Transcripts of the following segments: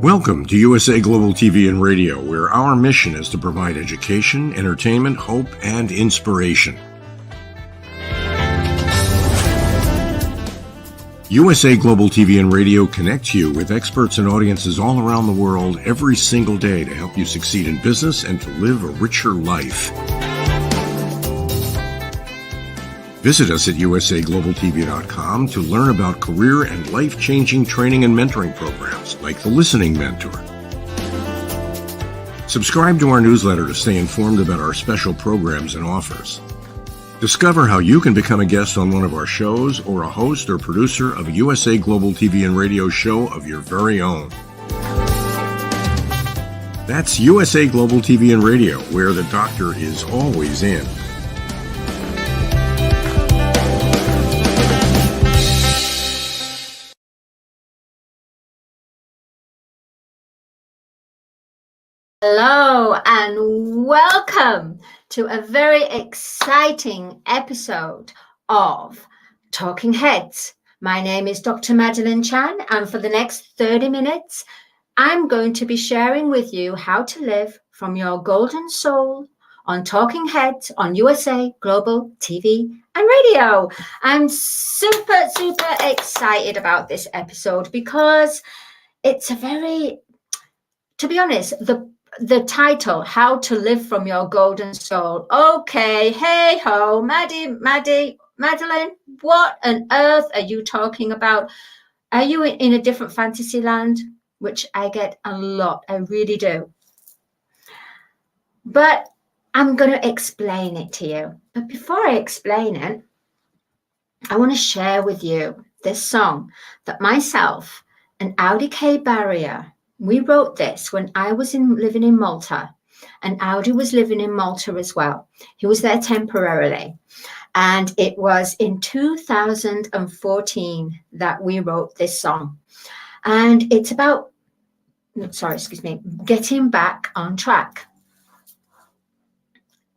Welcome to USA Global TV and Radio, where our mission is to provide education, entertainment, hope, and inspiration. USA Global TV and Radio connects you with experts and audiences all around the world every single day to help you succeed in business and to live a richer life. Visit us at usaglobaltv.com to learn about career and life-changing training and mentoring programs like the Listening Mentor. Subscribe to our newsletter to stay informed about our special programs and offers. Discover how you can become a guest on one of our shows or a host or producer of a USA Global TV and Radio show of your very own. That's USA Global TV and Radio, where the doctor is always in. Hello and welcome to a very exciting episode of Talking Heads. My name is Dr. Madalene Chan, and for the next 30 minutes, I'm going to be sharing with you how to live from your golden soul on Talking Heads on USA Global TV and Radio. I'm super excited about this episode because it's a very, to be honest, the title, How to Live from Your Golden Soul. Okay, hey ho, Madalene, what on earth are you talking about? Are you in a different fantasy land? Which I get a lot, I really do. But I'm going to explain it to you. But before I explain it, I want to share with you this song that myself and Audi K. Barrier, we wrote this when I was living in Malta, and Audi was living in Malta as well. He was there temporarily. And it was in 2014 that we wrote this song. And it's about, getting back on track.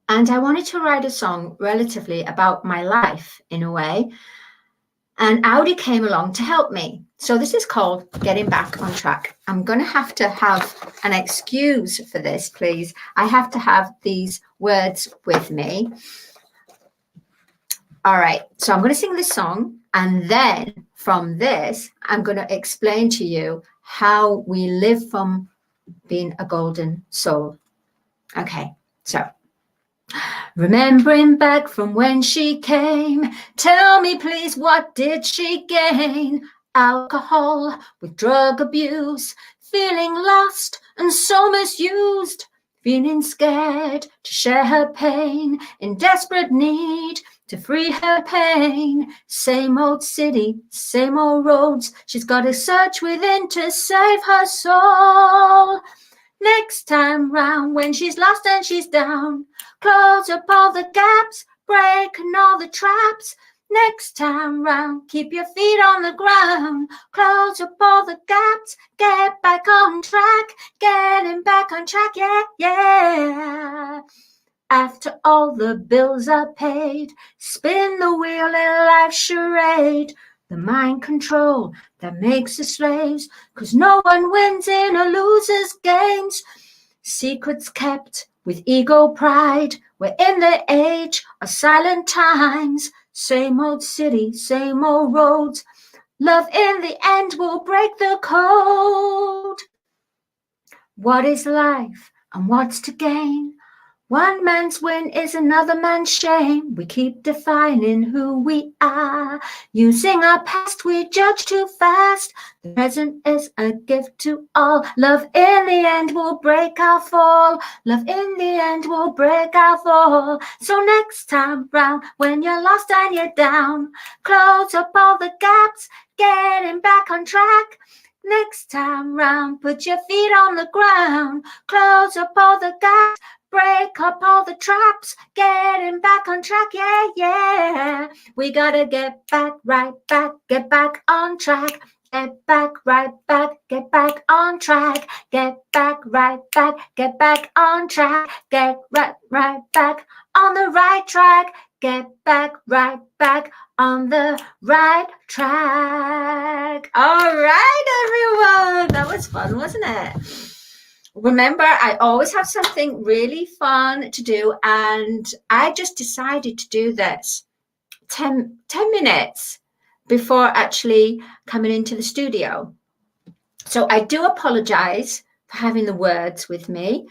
And I wanted to write a song relatively about my life in a way. And Audi came along to help me. So this is called Getting Back on Track. I'm going to have an excuse for this, please. I have to have these words with me. All right. So I'm going to sing this song. And then from this, I'm going to explain to you how we live from being a golden soul. Okay. So remembering back from when she came, tell me please, what did she gain? Alcohol with drug abuse, feeling lost and so misused, feeling scared to share her pain, in desperate need to free her pain. Same old city, same old roads, she's got to search within to save her soul. Next time round, when she's lost and she's down, close up all the gaps, breaking all the traps. Next time round, keep your feet on the ground, close up all the gaps, get back on track, getting back on track, yeah. After all the bills are paid, spin the wheel in life's charade. The mind control that makes us slaves, 'cause no one wins in a loser's games. Secrets kept with ego pride, we're in the age of silent times. Same old city, same old roads, love in the end will break the code. What is life and what's to gain? One man's win is another man's shame. We keep defining who we are. Using our past, we judge too fast. The present is a gift to all. Love in the end will break our fall. Love in the end will break our fall. So next time round, when you're lost and you're down, close up all the gaps, getting back on track. Next time round, put your feet on the ground, close up all the gaps, break up all the traps, getting back on track, yeah. We gotta get back, right back, get back on track. Get back, right back, get back on track. Get back, right back, get back on track. Get right back on the right track. Get back, right back on the right track. All right, everyone. That was was fun, wasn't it? Remember, I always have something really fun to do, and I just decided to do this 10 minutes before actually coming into the studio. So I do apologize for having the words with me,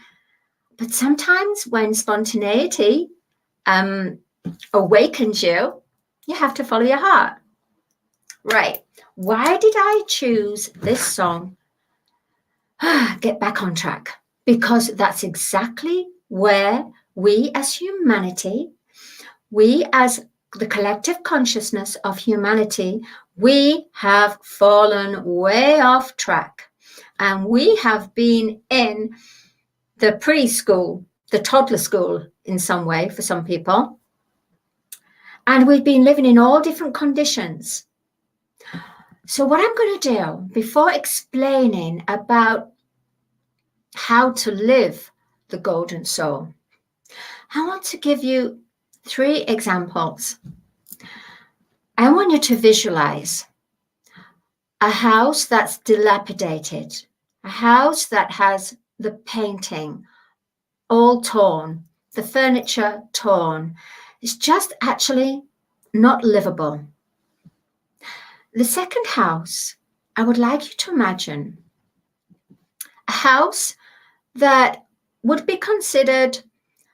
but sometimes when spontaneity awakens you, you have to follow your heart. Right. Why did I choose this song? Get back on track. Because that's exactly where we as humanity, we as the collective consciousness of humanity, we have fallen way off track. And we have been in the preschool, the toddler school in some way for some people. And we've been living in all different conditions. So what I'm going to do before explaining about how to live the golden soul, I want to give you 3 examples. I want you to visualize a house that's dilapidated, a house that has the painting all torn, the furniture torn. It's just actually not livable. The second house, I would like you to imagine a house that would be considered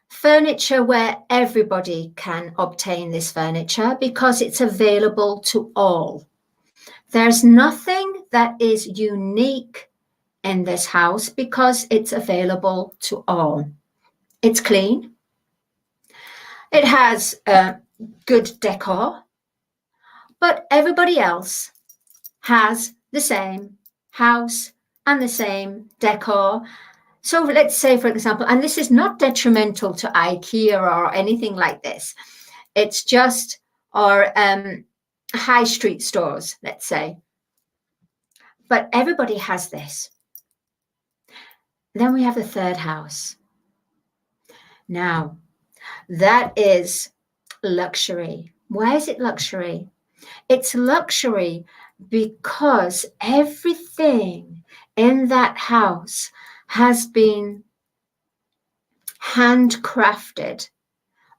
furniture where everybody can obtain this furniture because it's available to all. There's nothing that is unique in this house because it's available to all. It's clean. It has good decor, but everybody else has the same house and the same decor. So let's say, for example, and this is not detrimental to IKEA or anything like this. It's just our high street stores, let's say. But everybody has this. Then we have the third house. Now, that is luxury. Why is it luxury? It's luxury because everything in that house has been handcrafted.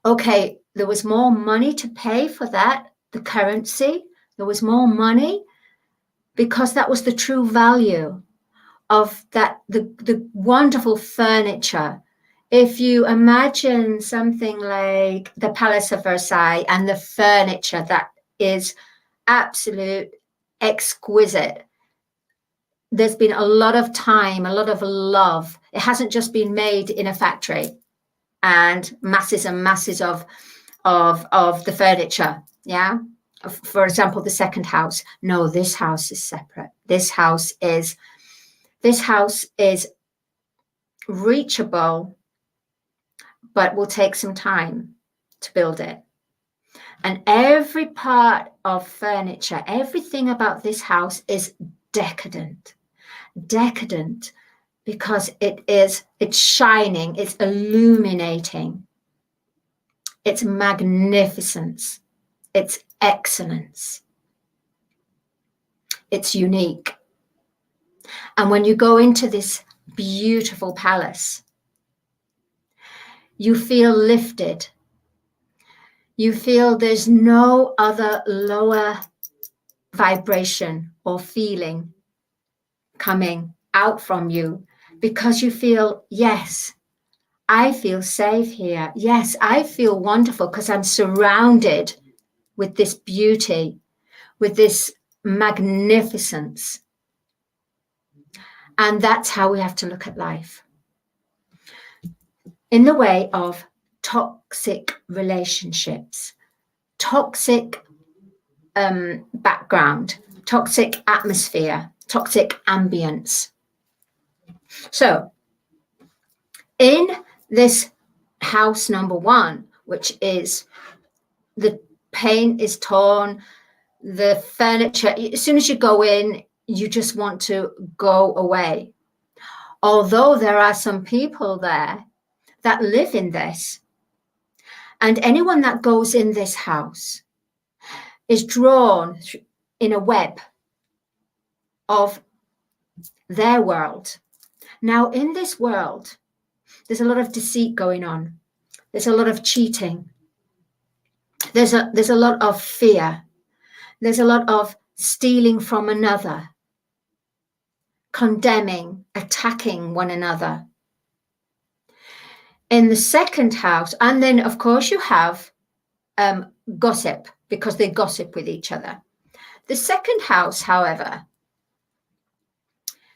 Okay, there was more money to pay for that, the currency. There was more money because that was the true value of that, the wonderful furniture. If you imagine something like the Palace of Versailles and the furniture that is absolute exquisite, there's been a lot of time, a lot of love. It hasn't just been made in a factory and masses of the furniture. Yeah. For example, the second house. No, this house is separate. This house is reachable, but will take some time to build it. And every part of furniture, everything about this house is decadent because it's shining, it's illuminating, it's magnificence, it's excellence, it's unique. And when you go into this beautiful palace, you feel lifted. You feel there's no other lower vibration or feeling coming out from you because you feel, yes, I feel safe here. Yes, I feel wonderful because I'm surrounded with this beauty, with this magnificence. And that's how we have to look at life. In the way of toxic relationships, toxic background, toxic atmosphere, toxic ambience. So in this house number 1, which is the paint is torn, the furniture, as soon as you go in, you just want to go away. Although there are some people there that live in this, and anyone that goes in this house is drawn in a web of their world. Now, in this world, there's a lot of deceit going on. There's a lot of cheating. There's a lot of fear. There's a lot of stealing from another, condemning, attacking one another. In the second house, and then of course you have gossip, because they gossip with each other. The second house, however,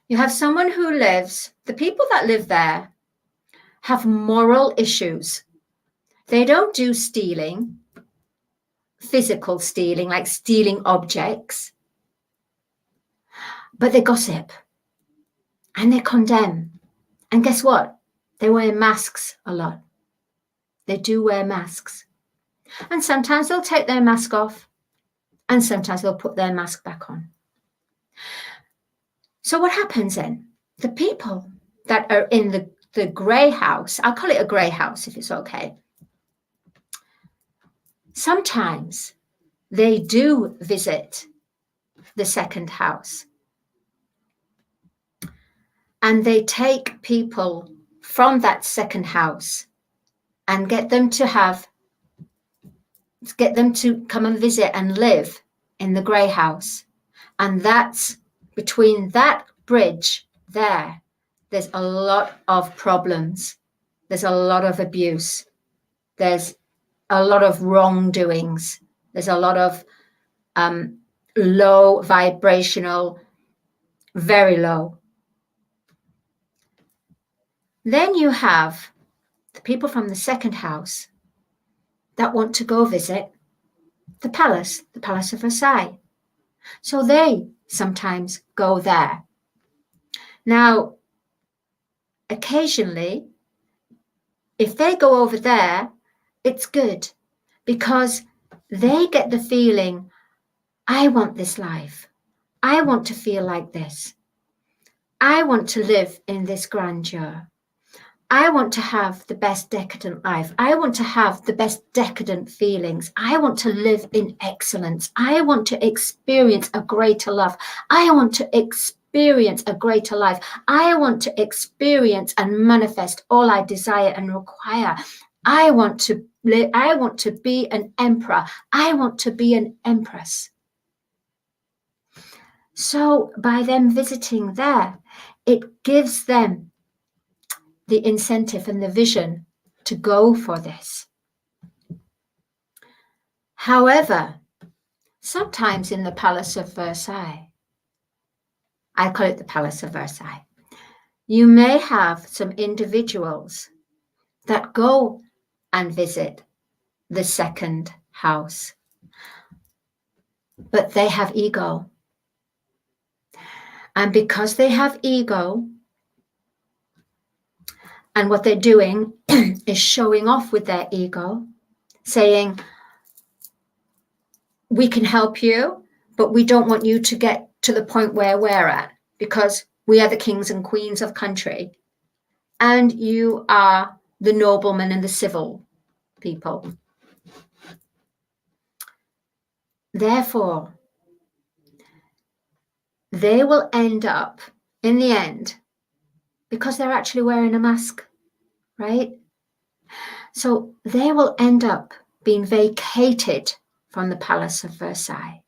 you have someone who lives, the people that live there have moral issues. They don't do stealing, physical stealing, like stealing objects, but they gossip and they condemn. And guess what? They wear masks a lot. They do wear masks. And sometimes they'll take their mask off and sometimes they'll put their mask back on. So what happens then? The people that are in the grey house, I'll call it a grey house if it's okay. Sometimes they do visit the second house and they take people from that second house and get them to come and visit and live in the grey house. And that's between that bridge there's a lot of problems. There's a lot of abuse. There's a lot of wrongdoings. There's a lot of low vibrational, very low. Then you have the people from the second house that want to go visit the palace of Versailles. So they sometimes go there. Now, occasionally, if they go over there, it's good because they get the feeling, I want this life. I want to feel like this. I want to live in this grandeur. I want to have the best decadent life. I want to have the best decadent feelings. I want to live in excellence. I want to experience a greater love. I want to experience a greater life. I want to experience and manifest all I desire and require. I want to be an emperor. I want to be an empress. So by them visiting there, it gives them the incentive and the vision to go for this. However, sometimes in the Palace of Versailles, I call it the Palace of Versailles, you may have some individuals that go and visit the second house, but they have ego. And because they have ego, and what they're doing is showing off with their ego, saying, we can help you, but we don't want you to get to the point where we're at, because we are the kings and queens of country, and you are the noblemen and the civil people. Therefore, they will end up, in the end, because they're actually wearing a mask, right? So they will end up being vacated from the Palace of Versailles,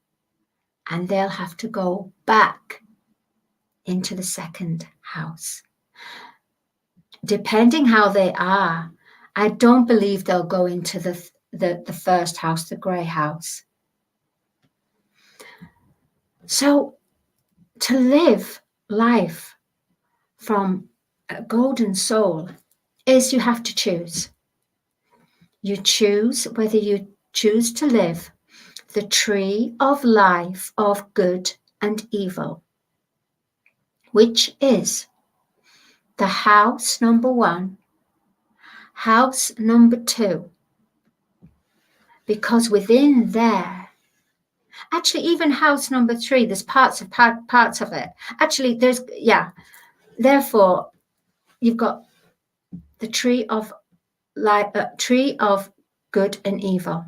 and they'll have to go back into the second house. Depending how they are, I don't believe they'll go into the first house, the grey house. So to live life from a golden soul is you have to choose. You choose whether you choose to live the tree of life of good and evil, which is the house number 1, house number 2, because within there, actually even house number 3, there's parts of it. Actually, there's, therefore, you've got the tree of life, tree of good and evil,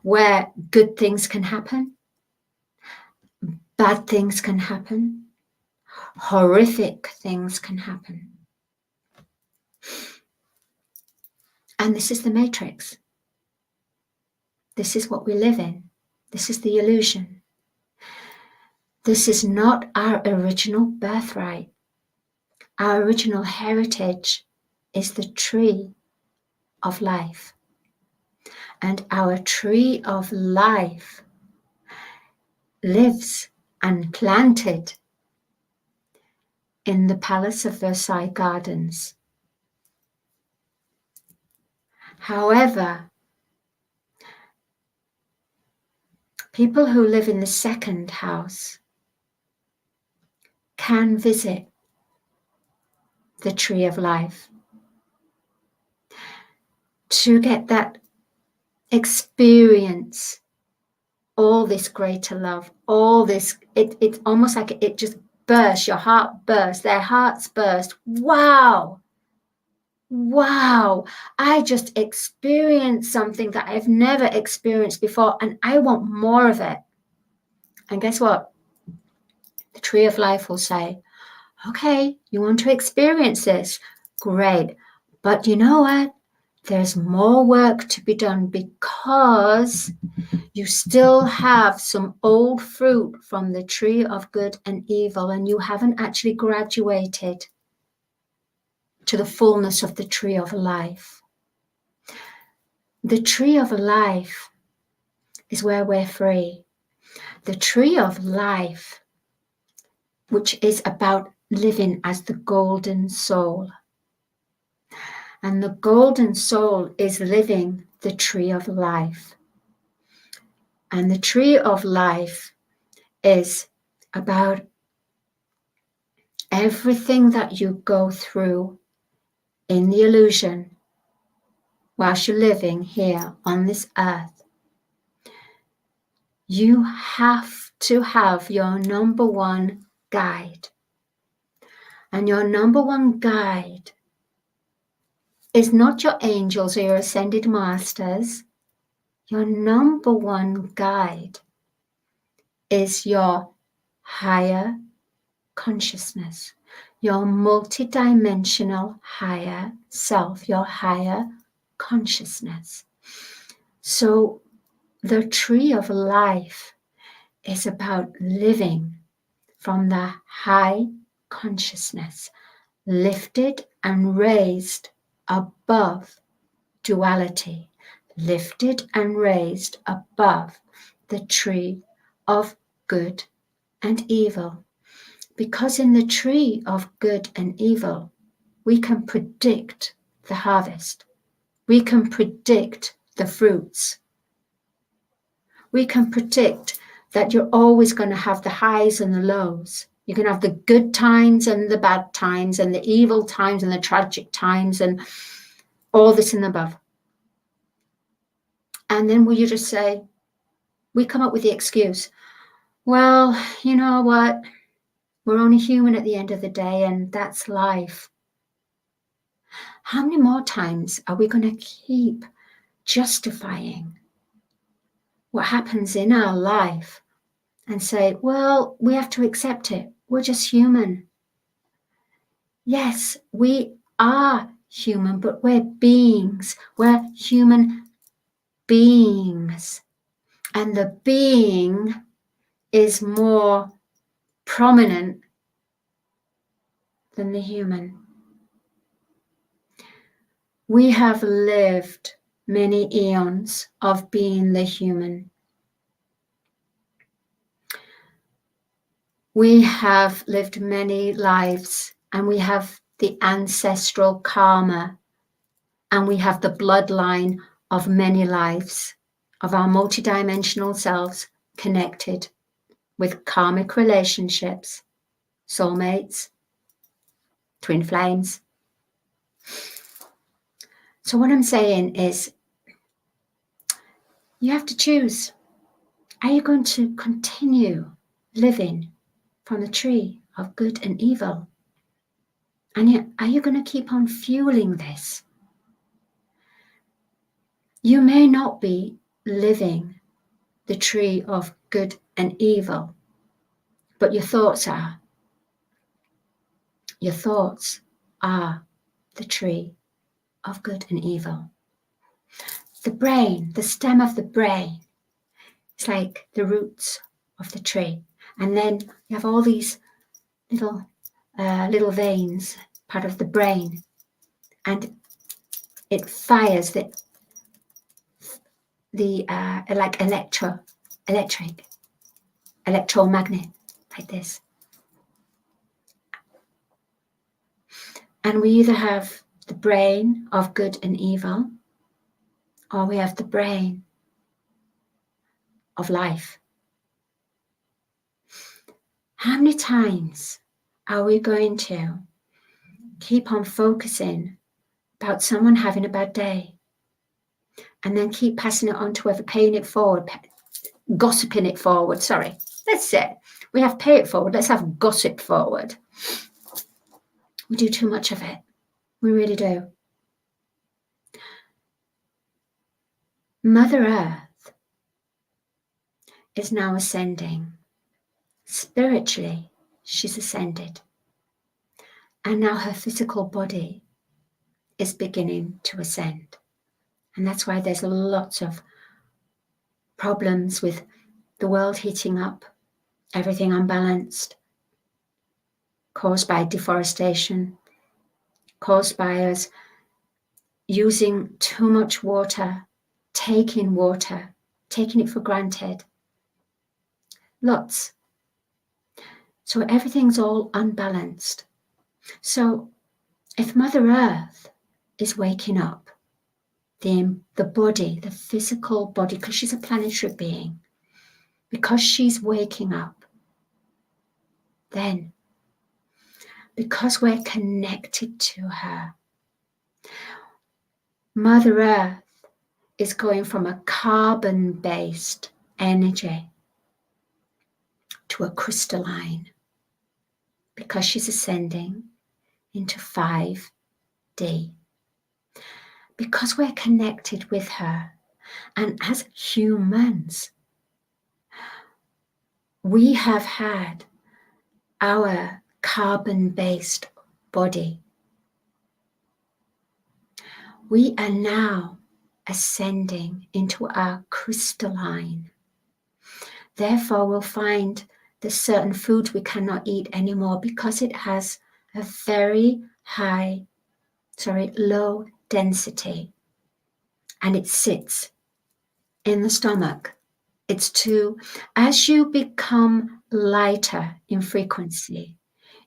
where good things can happen, bad things can happen, Horrific things can happen. And this is the matrix. This is what we live in. This is the illusion. This is not our original birthright. Our original heritage is the tree of life. And our tree of life lives and planted in the Palace of Versailles Gardens. However, people who live in the second house can visit the tree of life to get that experience, all this greater love, all this, it's almost like it just bursts, your heart bursts, their hearts burst. Wow, I just experienced something that I've never experienced before, and I want more of it. And guess what? The tree of life will say, okay, you want to experience this? Great. But you know what? There's more work to be done because you still have some old fruit from the tree of good and evil, and you haven't actually graduated to the fullness of the tree of life. The tree of life is where we're free. The tree of life, which is about living as the golden soul. And the golden soul is living the tree of life. And the tree of life is about everything that you go through in the illusion whilst you're living here on this earth. You have to have your number one guide. And your number one guide is not your angels or your ascended masters. Your number one guide is your higher consciousness, your multidimensional higher self, your higher consciousness. So the tree of life is about living from the high consciousness, lifted and raised above duality, lifted and raised above the tree of good and evil. Because in the tree of good and evil, we can predict the harvest. We can predict the fruits. We can predict that you're always going to have the highs and the lows. You're going to have the good times and the bad times and the evil times and the tragic times and all this and above. And then will you just say, we come up with the excuse, well, you know what? We're only human at the end of the day, and that's life. How many more times are we going to keep justifying what happens in our life and say, well, we have to accept it. We're just human. Yes, we are human, but we're beings. We're human beings. And the being is more prominent than the human. We have lived many eons of being the human. We have lived many lives, and we have the ancestral karma, and we have the bloodline of many lives of our multidimensional selves connected with karmic relationships, soulmates, twin flames. So what I'm saying is, you have to choose. Are you going to continue living from the tree of good and evil? And are you going to keep on fueling this? You may not be living the tree of good and evil, but your thoughts are. Your thoughts are the tree of good and evil. The brain, the stem of the brain, it's like the roots of the tree. And then you have all these little veins, part of the brain, and it fires the like electromagnet, like this. And we either have the brain of good and evil, or we have the brain of life. How many times are we going to keep on focusing about someone having a bad day and then keep passing it on to whoever, paying it forward, gossiping it forward? Sorry, that's it. We have pay it forward. Let's have gossip forward. We do too much of it. We really do. Mother Earth is now ascending. Spiritually, she's ascended. And now her physical body is beginning to ascend. And that's why there's lots of problems with the world heating up, everything unbalanced, caused by deforestation, caused by us using too much water, taking it for granted. Lots. So everything's all unbalanced. So if Mother Earth is waking up, the body, the physical body, because she's a planetary being, because she's waking up, then because we're connected to her, Mother Earth is going from a carbon-based energy to a crystalline, because she's ascending into 5D. Because we're connected with her, and as humans, we have had our carbon-based body. We are now ascending into our crystalline. Therefore, we'll find that certain foods we cannot eat anymore because it has a very low density, and it sits in the stomach. It's too, as you become lighter in frequency,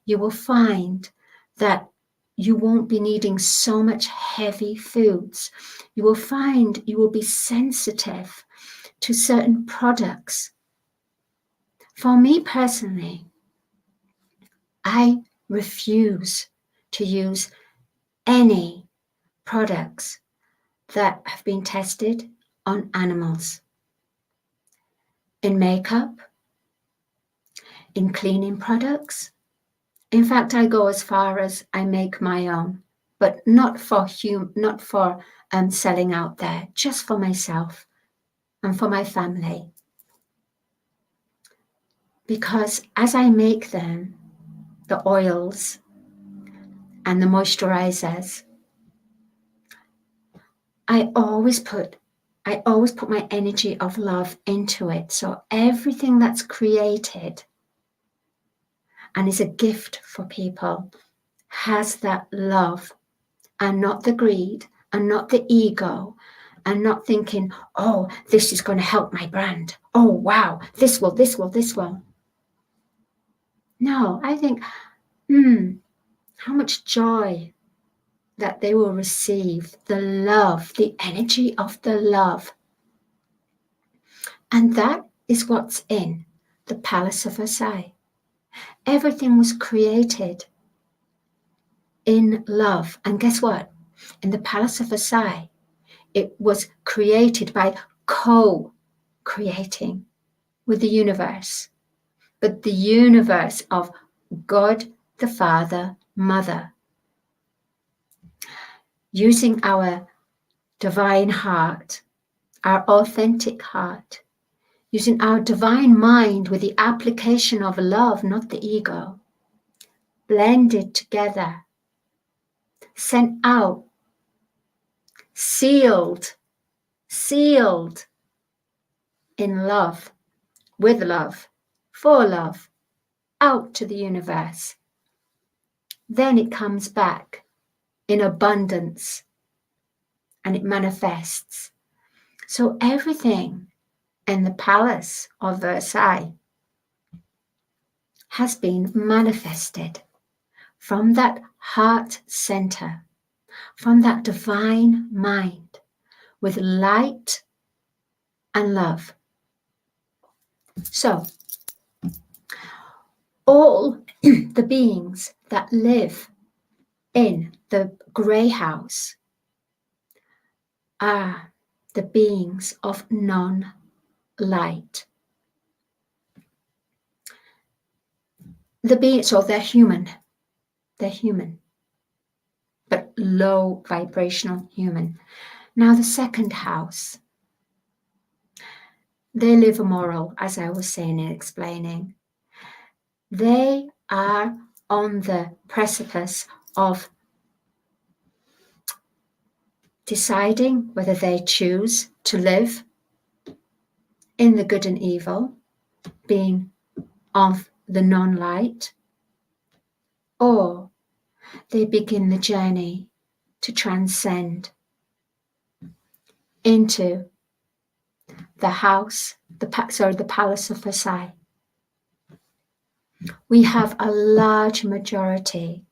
you will find that you won't be needing so much heavy foods. You will find you will be sensitive to certain products. For me personally, I refuse to use any products that have been tested on animals. In makeup, in cleaning products. In fact, I go as far as I make my own, but not for selling out there, just for myself and for my family. Because as I make them, the oils and the moisturizers, I always put my energy of love into it. So everything that's created and is a gift for people has that love, and not the greed, and not the ego, and not thinking, oh, this is going to help my brand. Oh, wow, this will. No, I think, how much joy that they will receive, the love, the energy of the love. And that is what's in the Palace of Versailles. Everything was created in love. And guess what? In the Palace of Versailles, it was created by co-creating with the universe. But the universe of God, the Father, Mother. Using our divine heart, our authentic heart, using our divine mind with the application of love, not the ego, blended together, sent out, sealed in love, with love, for love, out to the universe. Then it comes back in abundance and it manifests. So everything in the palace of Versailles has been manifested from that heart center, from that divine mind, with light and love. So, all the beings that live in the grey house are the beings of non-light. So they're human, but low vibrational human. Now the second house, they live immoral, as I was saying and explaining. They are on the precipice of deciding whether they choose to live in the good and evil, being of the non-light, or they begin the journey to transcend into the house, the palace of Versailles. We have a large majority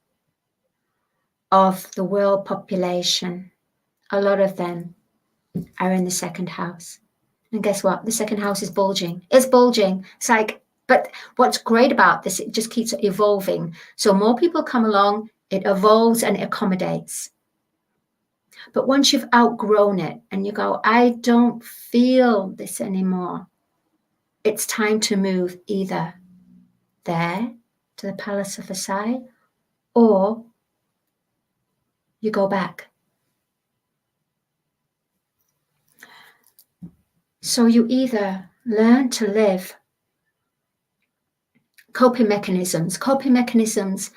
of the world population. A lot of them are in the second house. And guess what? The second house is bulging. It's bulging. It's like, but what's great about this, it just keeps evolving. So more people come along, it evolves and it accommodates. But once you've outgrown it and you go, I don't feel this anymore, it's time to move either there to the Palace of Versailles, or you go back. So you either learn to live coping mechanisms. Coping mechanisms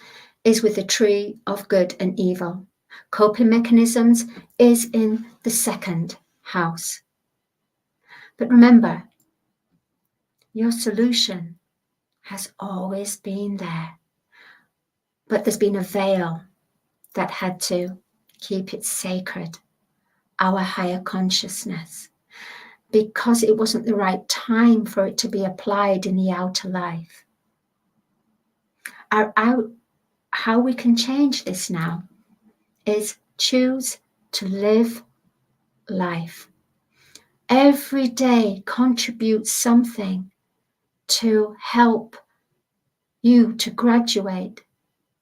is with the tree of good and evil. Coping mechanisms is in the second house. But remember, your solution has always been there. But there's been a veil that had to keep it sacred, our higher consciousness, because it wasn't the right time for it to be applied in the outer life. How we can change this now is choose to live life. Every day contribute something to help you to graduate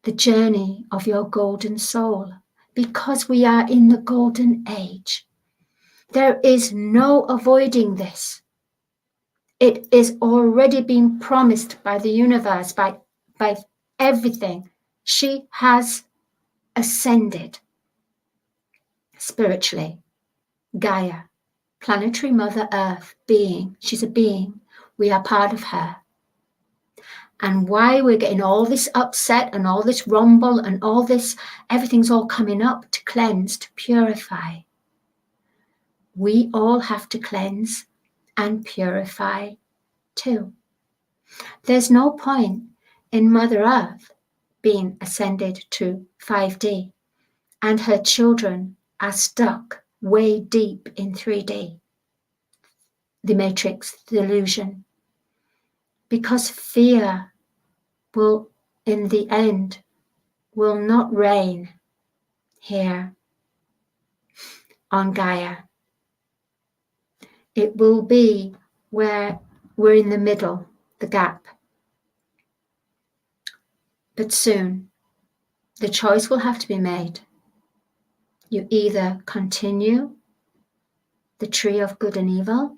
the journey of your golden soul, because we are in the golden age. There is no avoiding this. It is already been promised by the universe, by everything. She has ascended spiritually. Gaia, planetary Mother Earth being, she's a being. We are part of her. And why we're getting all this upset and all this rumble and all this, everything's all coming up to cleanse, to purify. We all have to cleanse and purify too. There's no point in Mother Earth being ascended to 5D and her children are stuck way deep in 3D, the matrix, the illusion, because fear will, in the end, will not reign here on Gaia. It will be where we're in the middle, the gap. But soon, the choice will have to be made. You either continue the tree of good and evil,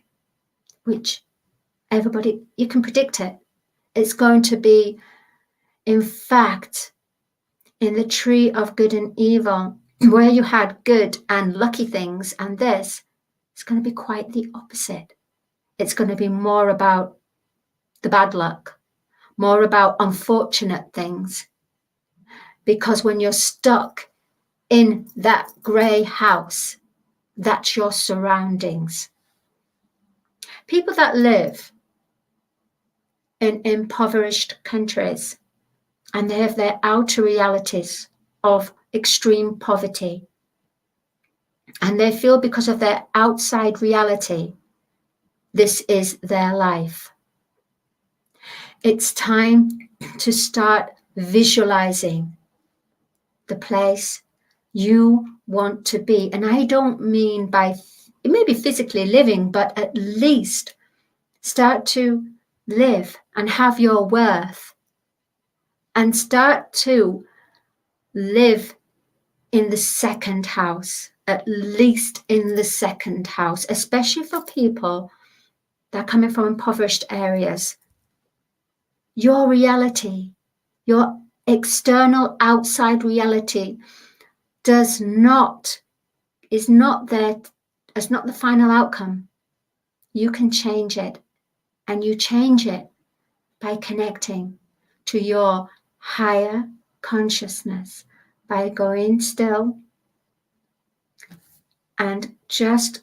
which everybody, you can predict it. It's going to be, in fact, in the tree of good and evil, where you had good and lucky things, and this, it's going to be quite the opposite. It's going to be more about the bad luck, more about unfortunate things. Because when you're stuck in that grey house, that's your surroundings. People that live in impoverished countries and they have their outer realities of extreme poverty, and they feel because of their outside reality, this is their life. It's time to start visualizing the place you want to be. And I don't mean by, it may be physically living, but at least start to live and have your worth, and start to live in the second house, at least in the second house, especially for people that are coming from impoverished areas. Your reality, your external outside reality is not there, it's not the final outcome. You can change it, and you change it by connecting to your higher consciousness, by going still and just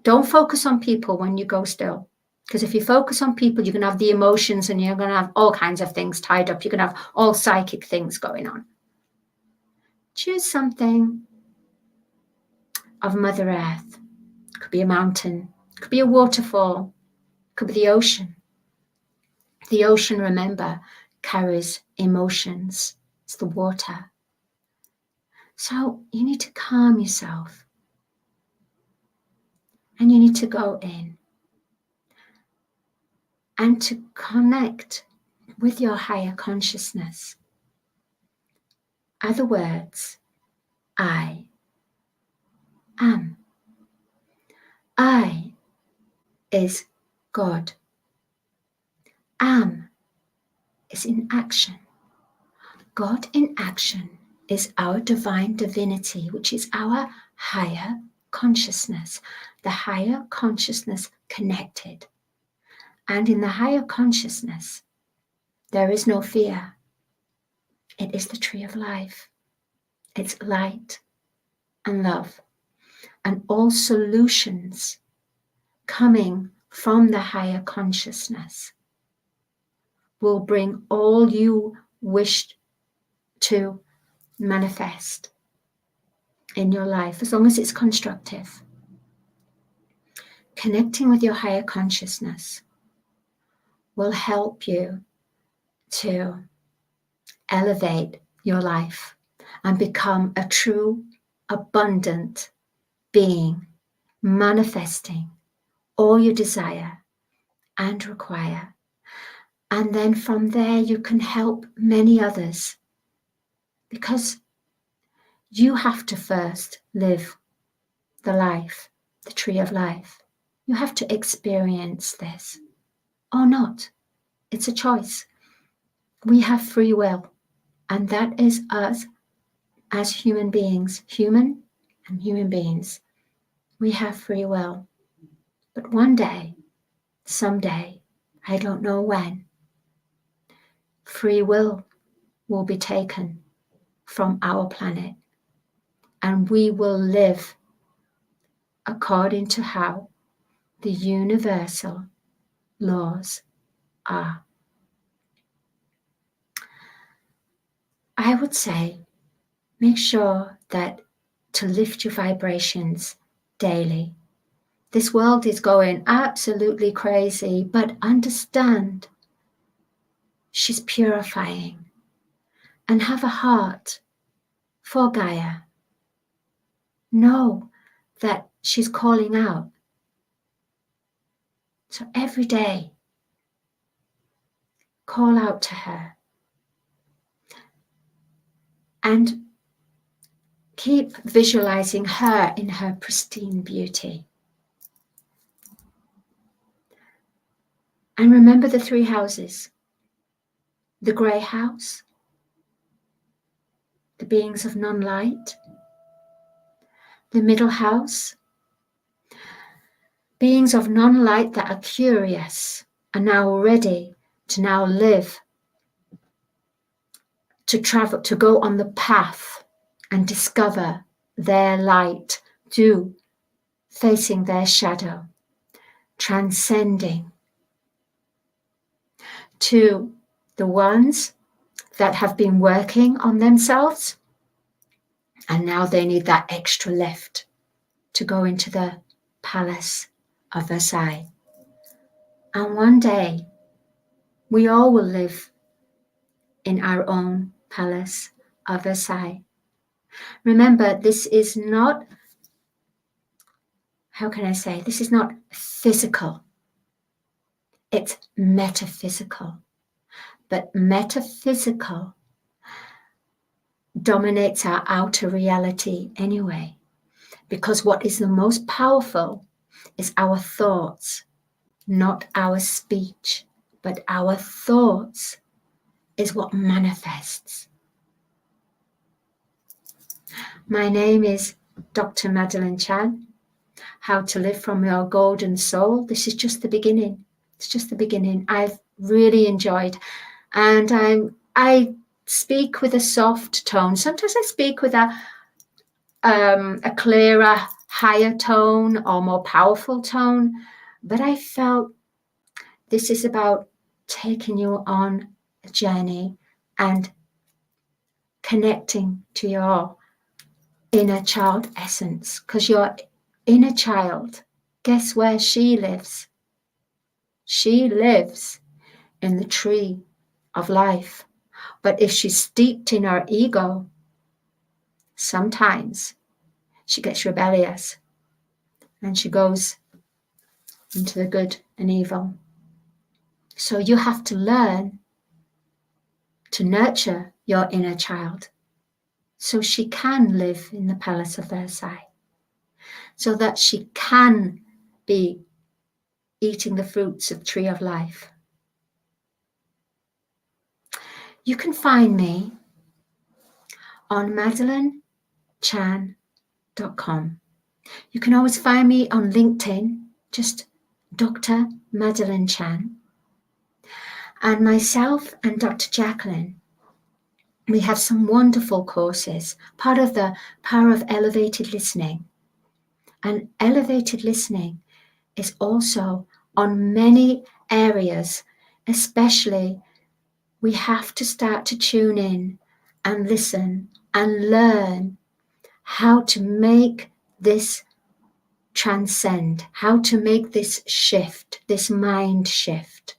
don't focus on people when you go still. Because if you focus on people, you're going to have the emotions and you're going to have all kinds of things tied up. You're going to have all psychic things going on. Choose something of Mother Earth. It could be a mountain, it could be a waterfall, it could be the ocean. The ocean, remember, carries emotions. It's the water. So you need to calm yourself. And you need to go in and to connect with your higher consciousness. Other words, I am. I is God. Am is in action. God in action is our divine divinity, which is our higher consciousness, the higher consciousness connected. And in the higher consciousness, there is no fear. It is the tree of life. It's light and love. And all solutions coming from the higher consciousness will bring all you wish to manifest in your life, as long as it's constructive. Connecting with your higher consciousness will help you to elevate your life and become a true, abundant being, manifesting all you desire and require. And then from there, you can help many others, because you have to first live the life, the tree of life. You have to experience this or not. It's a choice. We have free will, and that is us as human beings, human and human beings. We have free will. But one day, someday, I don't know when, free will be taken from our planet, and we will live according to how the universal laws are. I would say, make sure that to lift your vibrations daily. This world is going absolutely crazy, but understand she's purifying, and have a heart for Gaia. Know that she's calling out. So every day, call out to her and keep visualizing her in her pristine beauty. And remember the three houses: the grey house, the beings of non-light; the middle house, beings of non-light that are curious, are now ready to now live to travel, to go on the path and discover their light, to facing their shadow, transcending, to the ones that have been working on themselves and now they need that extra lift to go into the palace of Versailles. And one day we all will live in our own palace of Versailles. Remember, this is not, how can I say, this is not physical. It's metaphysical. But metaphysical dominates our outer reality anyway, because what is the most powerful is our thoughts, not our speech, but our thoughts is what manifests. My name is Dr. Madalene Chan. How to live from your golden soul. This is just the beginning. It's just the beginning. I've really enjoyed, and I speak with a soft tone. Sometimes I speak with a clearer, higher tone or more powerful tone, but I felt this is about taking you on a journey and connecting to your inner child essence, because your inner child, guess where she lives? She lives in the tree of life. But if she's steeped in her ego, sometimes she gets rebellious and she goes into the good and evil. So you have to learn to nurture your inner child so she can live in the Palace of Versailles, so that she can be eating the fruits of Tree of Life. You can find me on MadaleneChan.com. You can always find me on LinkedIn, just Dr. Madalene Chan. And myself and Dr. Jacqueline, we have some wonderful courses, part of the Power of Elevated Listening. And elevated listening is also on many areas, especially we have to start to tune in and listen and learn how to make this transcend, how to make this shift, this mind shift,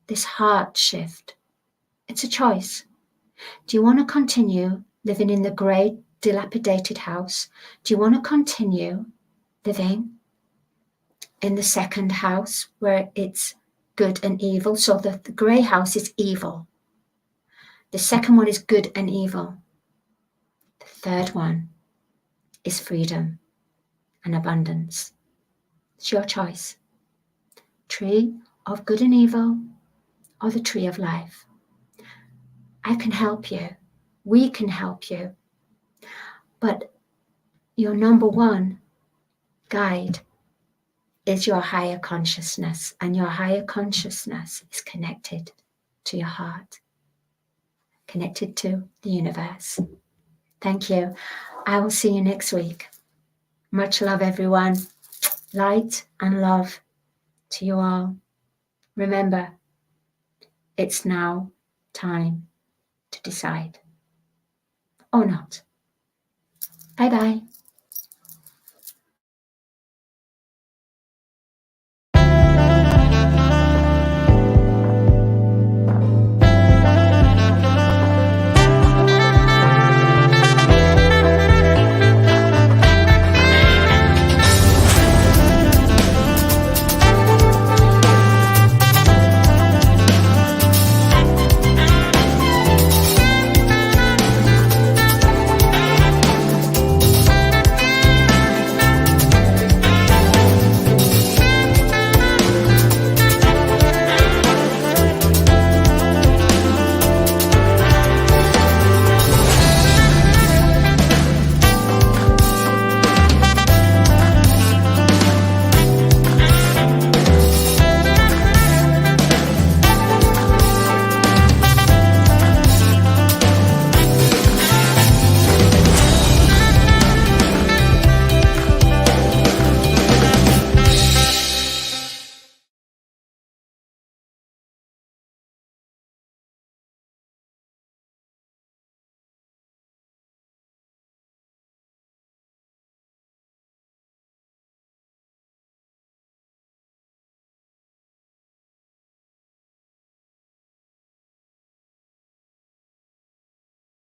this heart shift. It's a choice. Do you want to continue living in the grey, dilapidated house? Do you want to continue living in the second house where it's good and evil? So the grey house is evil. The second one is good and evil. The third one is freedom and abundance. It's your choice. Tree of good and evil or the tree of life. I can help you. We can help you. But your number one guide is your higher consciousness, and your higher consciousness is connected to your heart, connected to the universe. Thank you. I will see you next week. Much love, everyone. Light and love to you all. Remember, it's now time to decide or not. Bye-bye.